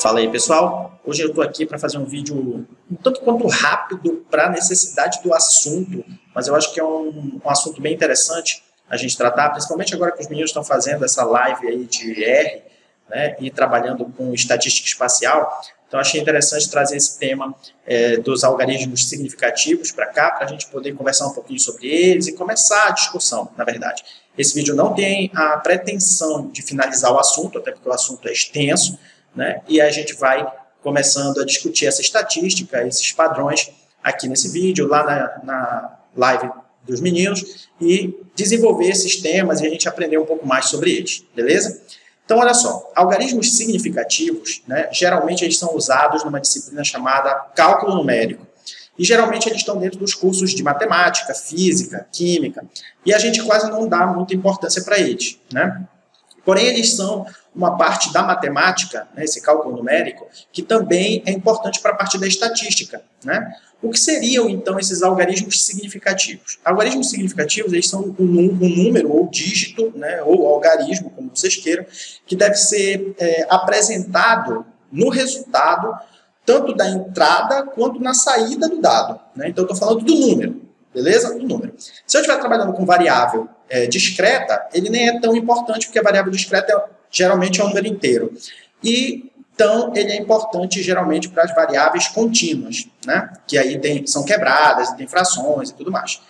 Fala aí, pessoal. Hoje eu estou aqui para fazer um vídeo um tanto quanto rápido para a necessidade do assunto, mas eu acho que é um assunto bem interessante a gente tratar, principalmente agora que os meninos estão fazendo essa live aí de R, né, e trabalhando com estatística espacial. Então, achei interessante trazer esse tema dos algarismos significativos para cá, para a gente poder conversar um pouquinho sobre eles e começar a discussão, na verdade. Esse vídeo não tem a pretensão de finalizar o assunto, até porque o assunto é extenso, né? E a gente vai começando a discutir essa estatística, esses padrões aqui nesse vídeo, lá na live dos meninos, e desenvolver esses temas e a gente aprender um pouco mais sobre eles, beleza? Então, olha só, algarismos significativos, né, geralmente eles são usados numa disciplina chamada cálculo numérico. E geralmente eles estão dentro dos cursos de matemática, física, química, e a gente quase não dá muita importância para eles, né? Porém, eles são uma parte da matemática, né, esse cálculo numérico, que também é importante para a parte da estatística, né? O que seriam, então, esses algarismos significativos? Algarismos significativos, eles são um número ou dígito, né, ou algarismo, como vocês queiram, que deve ser apresentado no resultado, tanto da entrada quanto na saída do dado, né? Então, eu estou falando do número, beleza? Do número. Se eu estiver trabalhando com variável discreta, ele nem é tão importante, porque a variável discreta geralmente é um número inteiro. E, então, ele é importante geralmente para as variáveis contínuas, né? Que aí são quebradas, tem frações e tudo mais.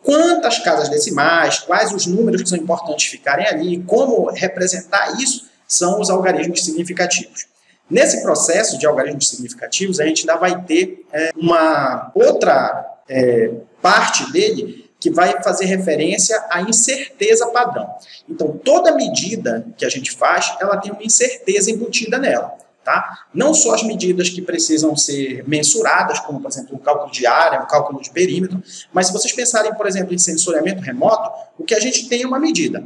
Quantas casas decimais, quais os números que são importantes ficarem ali, como representar isso, são os algarismos significativos. Nesse processo de algarismos significativos, a gente ainda vai ter uma outra parte dele que vai fazer referência à incerteza padrão. Então, toda medida que a gente faz, ela tem uma incerteza embutida nela, tá? Não só as medidas que precisam ser mensuradas, como, por exemplo, o cálculo de área, o cálculo de perímetro, mas se vocês pensarem, por exemplo, em sensoriamento remoto, o que a gente tem é uma medida.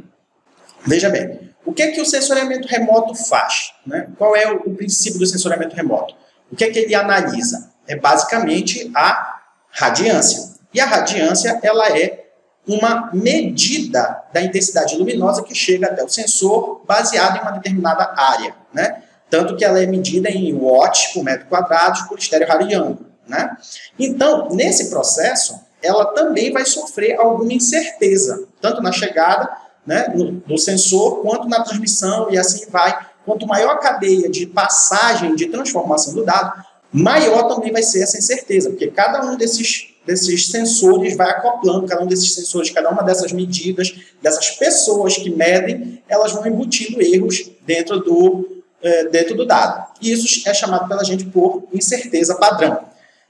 Veja bem, o que é que o sensoriamento remoto faz, né? Qual é o princípio do sensoriamento remoto? O que é que ele analisa? É basicamente a radiância. E a radiância, ela é uma medida da intensidade luminosa que chega até o sensor baseado em uma determinada área, né? Tanto que ela é medida em watts por metro quadrado por estéreo radiano, né? Então, nesse processo, ela também vai sofrer alguma incerteza, tanto na chegada, né, do sensor, quanto na transmissão, e assim vai. Quanto maior a cadeia de passagem, de transformação do dado, maior também vai ser essa incerteza, porque cada um desses sensores vai acoplando, cada um desses sensores, cada uma dessas medidas, dessas pessoas que medem, elas vão embutindo erros dentro do dado. E isso é chamado pela gente por incerteza padrão.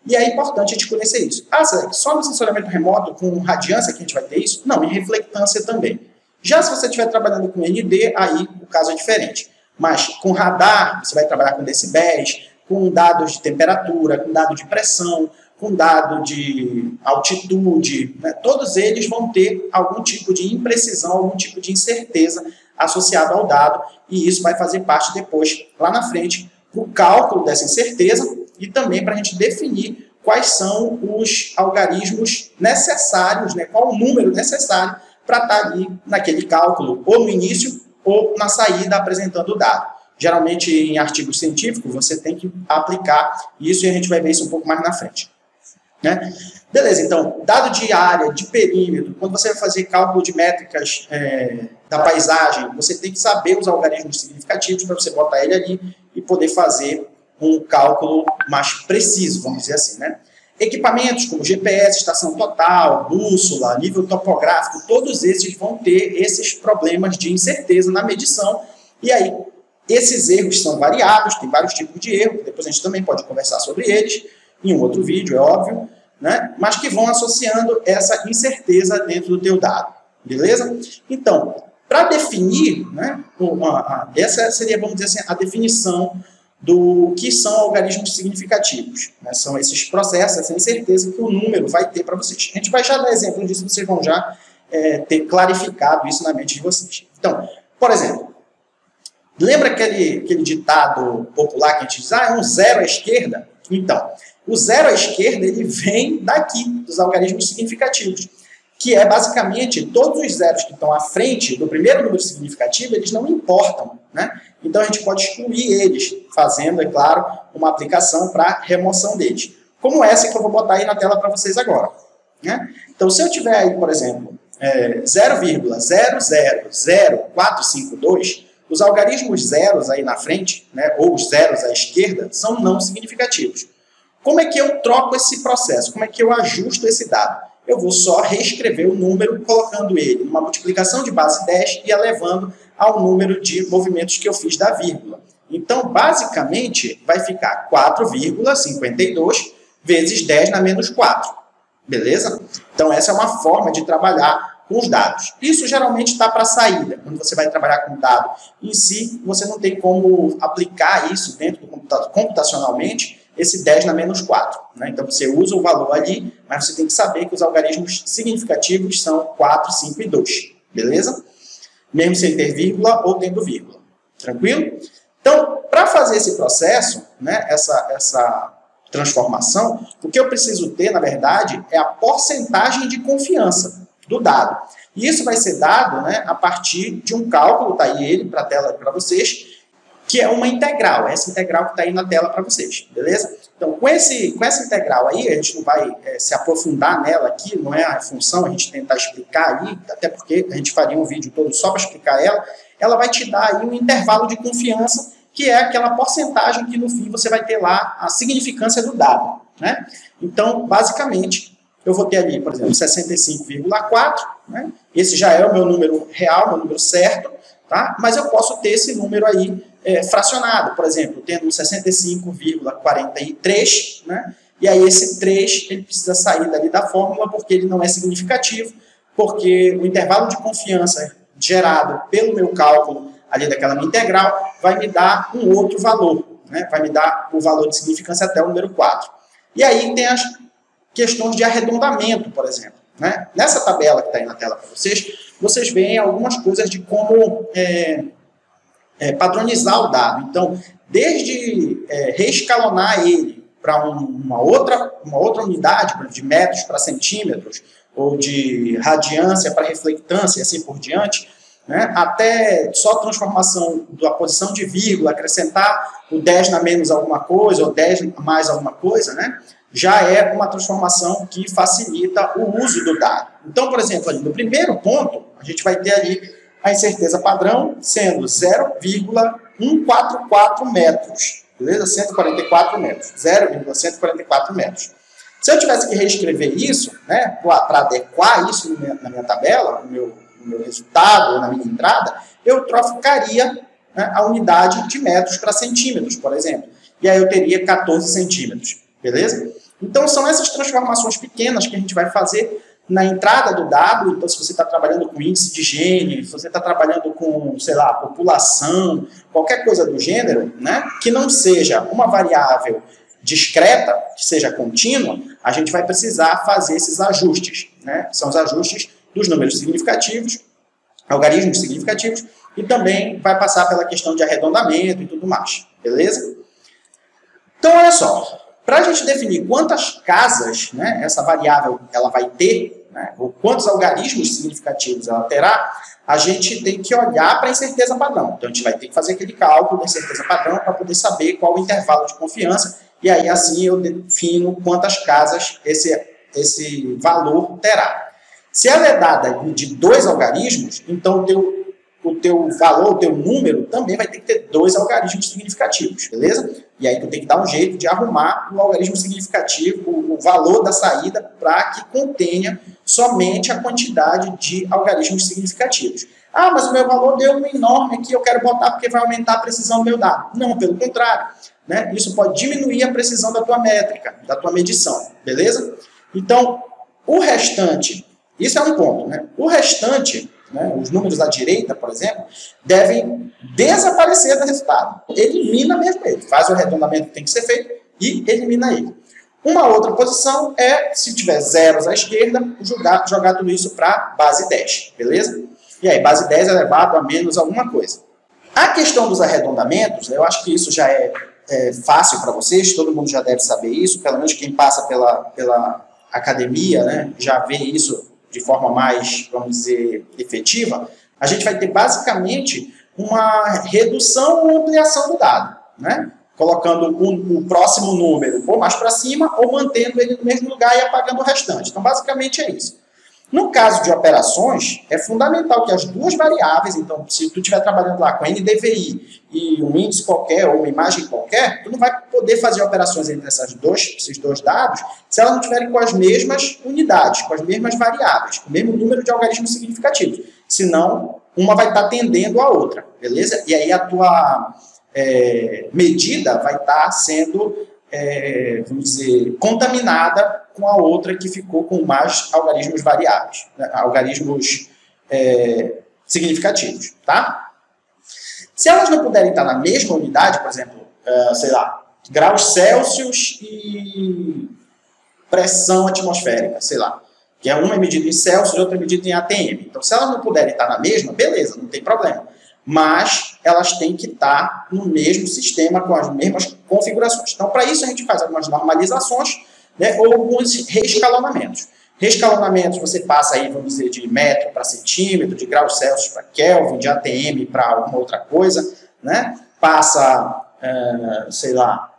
E é importante a gente conhecer isso. Só no sensoriamento remoto, com radiância, que a gente vai ter isso? Não, em reflectância também. Já se você estiver trabalhando com ND, aí o caso é diferente. Mas com radar, você vai trabalhar com decibéis, com dados de temperatura, com dado de pressão, com dado de altitude, né? Todos eles vão ter algum tipo de imprecisão, algum tipo de incerteza associada ao dado, e isso vai fazer parte depois, lá na frente, do cálculo dessa incerteza e também para a gente definir quais são os algarismos necessários, né? Qual o número necessário para estar ali naquele cálculo, ou no início, ou na saída apresentando o dado. Geralmente, em artigos científicos, você tem que aplicar isso e a gente vai ver isso um pouco mais na frente, né? Beleza, então, dado de área, de perímetro, quando você vai fazer cálculo de métricas da paisagem, você tem que saber os algarismos significativos para você botar ele ali e poder fazer um cálculo mais preciso, vamos dizer assim, né? Equipamentos como GPS, estação total, bússola, nível topográfico, todos esses vão ter esses problemas de incerteza na medição, e aí esses erros são variados, tem vários tipos de erro, depois a gente também pode conversar sobre eles, em um outro vídeo, é óbvio, né? Mas que vão associando essa incerteza dentro do teu dado, beleza? Então, para definir, né, essa seria, vamos dizer assim, a definição do que são algarismos significativos, né? São esses processos, essa incerteza que o número vai ter para vocês. A gente vai já dar exemplo disso, vocês vão já ter clarificado isso na mente de vocês. Então, por exemplo, lembra aquele ditado popular que a gente diz, é um zero à esquerda? Então, o zero à esquerda, ele vem daqui, dos algarismos significativos, que é basicamente todos os zeros que estão à frente do primeiro número significativo, eles não importam, né? Então a gente pode excluir eles, fazendo, é claro, uma aplicação para remoção deles. Como essa que eu vou botar aí na tela para vocês agora, né? Então se eu tiver aí, por exemplo, 0,000452, os algarismos zeros aí na frente, né, ou os zeros à esquerda, são não significativos. Como é que eu troco esse processo? Como é que eu ajusto esse dado? Eu vou só reescrever o número, colocando ele numa multiplicação de base 10 e elevando ao número de movimentos que eu fiz da vírgula. Então, basicamente, vai ficar 4,52 vezes 10 na menos 4. Beleza? Então, essa é uma forma de trabalhar com os dados. Isso geralmente está para a saída. Quando você vai trabalhar com o dado em si, você não tem como aplicar isso dentro do computacionalmente, esse 10 na menos 4. Né? Então, você usa o valor ali, mas você tem que saber que os algarismos significativos são 4, 5 e 2. Beleza? Mesmo sem ter vírgula ou tendo vírgula. Tranquilo? Então, para fazer esse processo, né, essa transformação, o que eu preciso ter, na verdade, é a porcentagem de confiança do dado. E isso vai ser dado, né, a partir de um cálculo, está aí ele para a tela para vocês, que é uma integral, essa integral que está aí na tela para vocês, beleza? Então, com essa integral aí, a gente não vai se aprofundar nela aqui, não é a função a gente tentar explicar aí, até porque a gente faria um vídeo todo só para explicar ela vai te dar aí um intervalo de confiança, que é aquela porcentagem que no fim você vai ter lá a significância do dado, né? Então, basicamente, eu vou ter ali, por exemplo, 65,4, né? Esse já é o meu número real, meu número certo, tá? Mas eu posso ter esse número aí fracionado, por exemplo, tendo 65,43, né? E aí esse 3, ele precisa sair dali da fórmula porque ele não é significativo, porque o intervalo de confiança gerado pelo meu cálculo ali daquela minha integral vai me dar um outro valor, né? Vai me dar o valor de significância até o número 4. E aí tem as questões de arredondamento, por exemplo, né? Nessa tabela que está aí na tela para vocês veem algumas coisas de como padronizar o dado. Então, desde reescalonar ele para uma outra unidade, de metros para centímetros, ou de radiância para reflectância, e assim por diante, né? Até só transformação da posição de vírgula, acrescentar o 10 na menos alguma coisa, ou 10 mais alguma coisa, né? Já é uma transformação que facilita o uso do dado. Então, por exemplo, ali no primeiro ponto, a gente vai ter ali a incerteza padrão sendo 0,144 metros, beleza? 144 metros, 0,144 metros. Se eu tivesse que reescrever isso, né, para adequar isso na minha tabela, no meu resultado, na minha entrada, eu trocaria, né, a unidade de metros para centímetros, por exemplo. E aí eu teria 14 centímetros, beleza? Então, são essas transformações pequenas que a gente vai fazer na entrada do dado. Então, se você está trabalhando com índice de Gini, se você está trabalhando com, sei lá, população, qualquer coisa do gênero, né, que não seja uma variável discreta, que seja contínua, a gente vai precisar fazer esses ajustes, né? São os ajustes dos números significativos, algarismos significativos, e também vai passar pela questão de arredondamento e tudo mais, beleza? Então, olha só, para a gente definir quantas casas, né, essa variável ela vai ter, né, ou quantos algarismos significativos ela terá, a gente tem que olhar para a incerteza padrão. Então, a gente vai ter que fazer aquele cálculo da incerteza padrão para poder saber qual o intervalo de confiança, e aí assim eu defino quantas casas esse valor terá. Se ela é dada de 2 algarismos, então o teu valor, o teu número, também vai ter que ter 2 algarismos significativos, beleza? E aí tu tem que dar um jeito de arrumar o algarismo significativo, o valor da saída, para que contenha somente a quantidade de algarismos significativos. Ah, mas o meu valor deu um enorme aqui, eu quero botar porque vai aumentar a precisão do meu dado. Não, pelo contrário, né? Isso pode diminuir a precisão da tua métrica, da tua medição, beleza? Então, o restante, isso é um ponto, né? O restante, né, os números à direita, por exemplo, devem desaparecer do resultado. Elimina mesmo ele. Faz o arredondamento que tem que ser feito e elimina ele. Uma outra posição é, se tiver zeros à esquerda, jogar tudo isso para base 10, beleza? E aí, base 10 elevado a menos alguma coisa. A questão dos arredondamentos, eu acho que isso já é fácil para vocês, todo mundo já deve saber isso, pelo menos quem passa pela academia, né, já vê isso de forma mais, vamos dizer, efetiva, a gente vai ter basicamente uma redução ou ampliação do dado, né? Colocando o próximo número ou mais para cima ou mantendo ele no mesmo lugar e apagando o restante. Então, basicamente é isso. No caso de operações, é fundamental que as duas variáveis, então, se tu estiver trabalhando lá com NDVI e um índice qualquer ou uma imagem qualquer, tu não vai poder fazer operações entre esses dois dados se elas não estiverem com as mesmas unidades, com as mesmas variáveis, com o mesmo número de algarismos significativos. Senão, uma vai estar atendendo a outra, beleza? E aí a tua medida vai estar sendo, vamos dizer, contaminada com a outra que ficou com mais algarismos variáveis, né? Algarismos significativos, tá? Se elas não puderem estar na mesma unidade, por exemplo, sei lá, graus Celsius e pressão atmosférica, sei lá, que é uma medida em Celsius e outra medida em ATM. Então, se elas não puderem estar na mesma, beleza, não tem problema. Mas elas têm que estar no mesmo sistema, com as mesmas configurações. Então, para isso, a gente faz algumas normalizações, né, ou alguns reescalonamentos. Reescalonamentos, você passa aí, vamos dizer, de metro para centímetro, de graus Celsius para Kelvin, de ATM para alguma outra coisa, né? Passa, sei lá,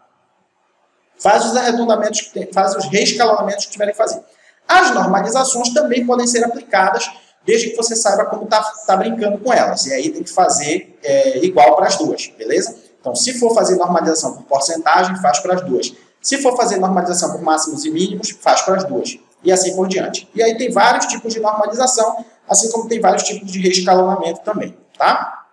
faz os arredondamentos, faz os reescalonamentos que tiverem que fazer. As normalizações também podem ser aplicadas desde que você saiba como tá brincando com elas. E aí tem que fazer igual para as duas, beleza? Então, se for fazer normalização por porcentagem, faz para as duas. Se for fazer normalização por máximos e mínimos, faz para as duas. E assim por diante. E aí tem vários tipos de normalização, assim como tem vários tipos de reescalonamento também, tá?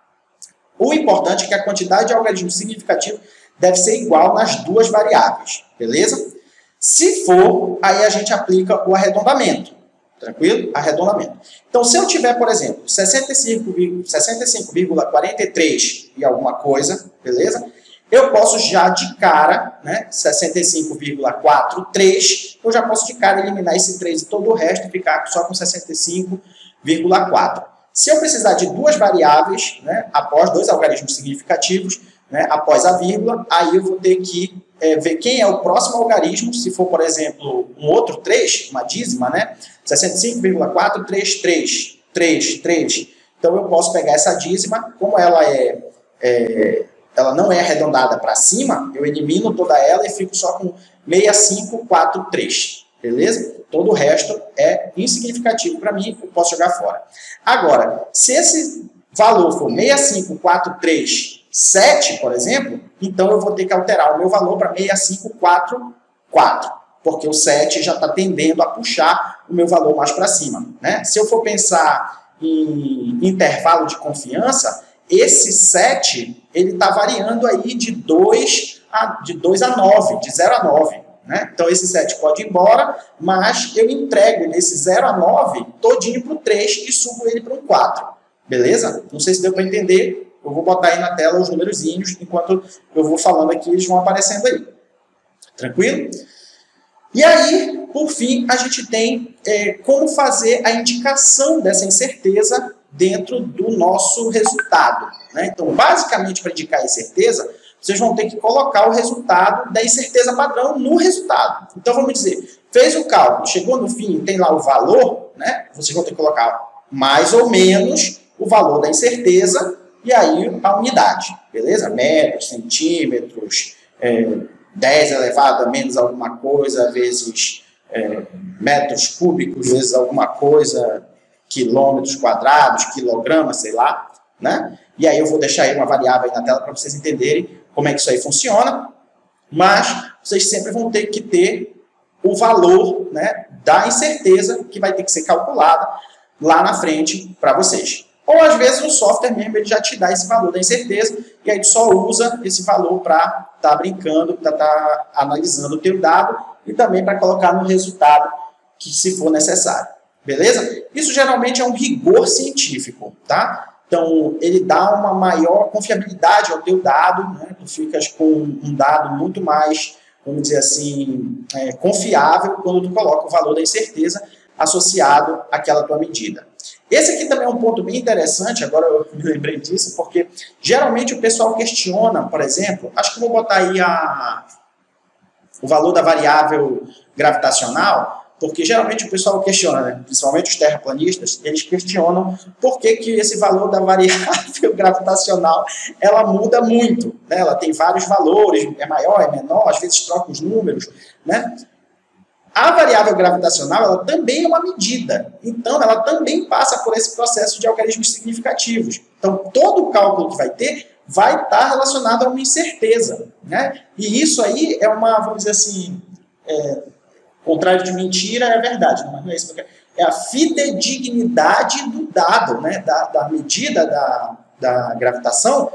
O importante é que a quantidade de algarismo significativo deve ser igual nas duas variáveis, beleza? Se for, aí a gente aplica o arredondamento. Tranquilo? Arredondamento. Então, se eu tiver, por exemplo, 65,43 e alguma coisa, beleza? Eu posso já de cara, né, 65,43, eu já posso de cara eliminar esse 3 e todo o resto e ficar só com 65,4. Se eu precisar de duas variáveis, né, após dois algarismos significativos, né, após a vírgula, aí eu vou ter que ver quem é o próximo algarismo, se for, por exemplo, um outro 3, uma dízima, né, 65,433. Então, eu posso pegar essa dízima, como ela ela não é arredondada para cima, eu elimino toda ela e fico só com 6543, beleza? Todo o resto é insignificativo para mim, eu posso jogar fora. Agora, se esse valor for 65437, por exemplo, então eu vou ter que alterar o meu valor para 6544, porque o 7 já está tendendo a puxar o meu valor mais para cima, né? Se eu for pensar em intervalo de confiança, esse 7, ele está variando aí de 2 a 9, de 0 a 9. Né? Então, esse 7 pode ir embora, mas eu entrego nesse 0 a 9 todinho para o 3 e subo ele para um 4. Beleza? Não sei se deu para entender. Eu vou botar aí na tela os numerozinhos, enquanto eu vou falando aqui, eles vão aparecendo aí. Tranquilo? E aí, por fim, a gente tem como fazer a indicação dessa incerteza dentro do nosso resultado, né? Então, basicamente, para indicar a incerteza, vocês vão ter que colocar o resultado da incerteza padrão no resultado. Então, vamos dizer, fez o cálculo, chegou no fim, tem lá o valor, né? Vocês vão ter que colocar mais ou menos o valor da incerteza e aí a unidade, beleza? Metros, centímetros, 10 elevado a menos alguma coisa, vezes metros cúbicos, vezes alguma coisa, quilômetros quadrados, quilogramas, sei lá, né? E aí eu vou deixar aí uma variável aí na tela para vocês entenderem como é que isso aí funciona, mas vocês sempre vão ter que ter o valor, né, da incerteza que vai ter que ser calculada lá na frente para vocês. Ou às vezes o software mesmo ele já te dá esse valor da incerteza e aí tu só usa esse valor para estar brincando, para estar analisando o teu dado e também para colocar no resultado que se for necessário. Beleza? Isso geralmente é um rigor científico, tá? Então, ele dá uma maior confiabilidade ao teu dado, né? Tu ficas com um dado muito mais, vamos dizer assim, confiável quando tu coloca o valor da incerteza associado àquela tua medida. Esse aqui também é um ponto bem interessante, agora eu me lembrei disso, porque geralmente o pessoal questiona, por exemplo, acho que vou botar aí o valor da variável gravitacional, Porque geralmente o pessoal questiona, né? Principalmente os terraplanistas, eles questionam por que esse valor da variável gravitacional ela muda muito, né? Ela tem vários valores, é maior, é menor, às vezes troca os números, né? A variável gravitacional ela também é uma medida, então ela também passa por esse processo de algarismos significativos. Então todo o cálculo que vai ter vai estar relacionado a uma incerteza, né? E isso aí é uma, vamos dizer assim, contrário de mentira é verdade, não é isso? É a fidedignidade do dado, né? da medida da gravitação.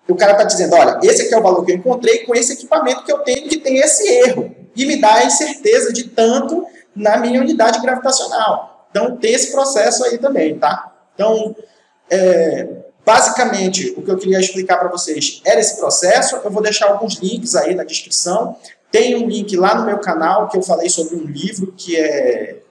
O cara está dizendo, olha, esse aqui é o valor que eu encontrei com esse equipamento que eu tenho que tem esse erro. E me dá a incerteza de tanto na minha unidade gravitacional. Então, tem esse processo aí também, tá? Então, basicamente, o que eu queria explicar para vocês era esse processo. Eu vou deixar alguns links aí na descrição. Tem um link lá no meu canal que eu falei sobre um livro que é...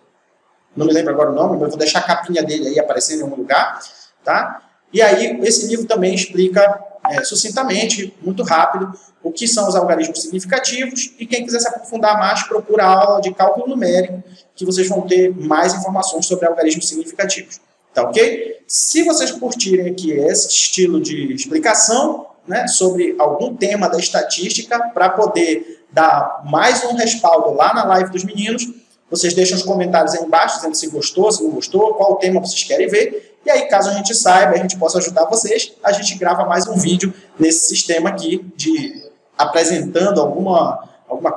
Não me lembro agora o nome, mas eu vou deixar a capinha dele aí aparecendo em algum lugar, tá? E aí, esse livro também explica sucintamente, muito rápido, o que são os algarismos significativos, e quem quiser se aprofundar mais, procura a aula de cálculo numérico, que vocês vão ter mais informações sobre algarismos significativos. Tá ok? Se vocês curtirem aqui esse estilo de explicação, né, sobre algum tema da estatística, para poder dar mais um respaldo lá na live dos meninos, vocês deixam os comentários aí embaixo, dizendo se gostou, se não gostou, qual tema vocês querem ver. E aí, caso a gente saiba, a gente possa ajudar vocês, a gente grava mais um vídeo nesse sistema aqui, de apresentando alguma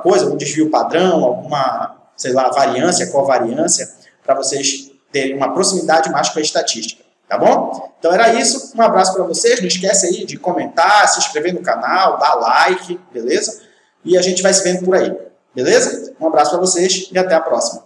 coisa, algum desvio padrão, alguma, sei lá, variância, covariância, para vocês terem uma proximidade mais com a estatística. Tá bom? Então era isso. Um abraço para vocês. Não esquece aí de comentar, se inscrever no canal, dar like, beleza? E a gente vai se vendo por aí, beleza? Um abraço para vocês e até a próxima.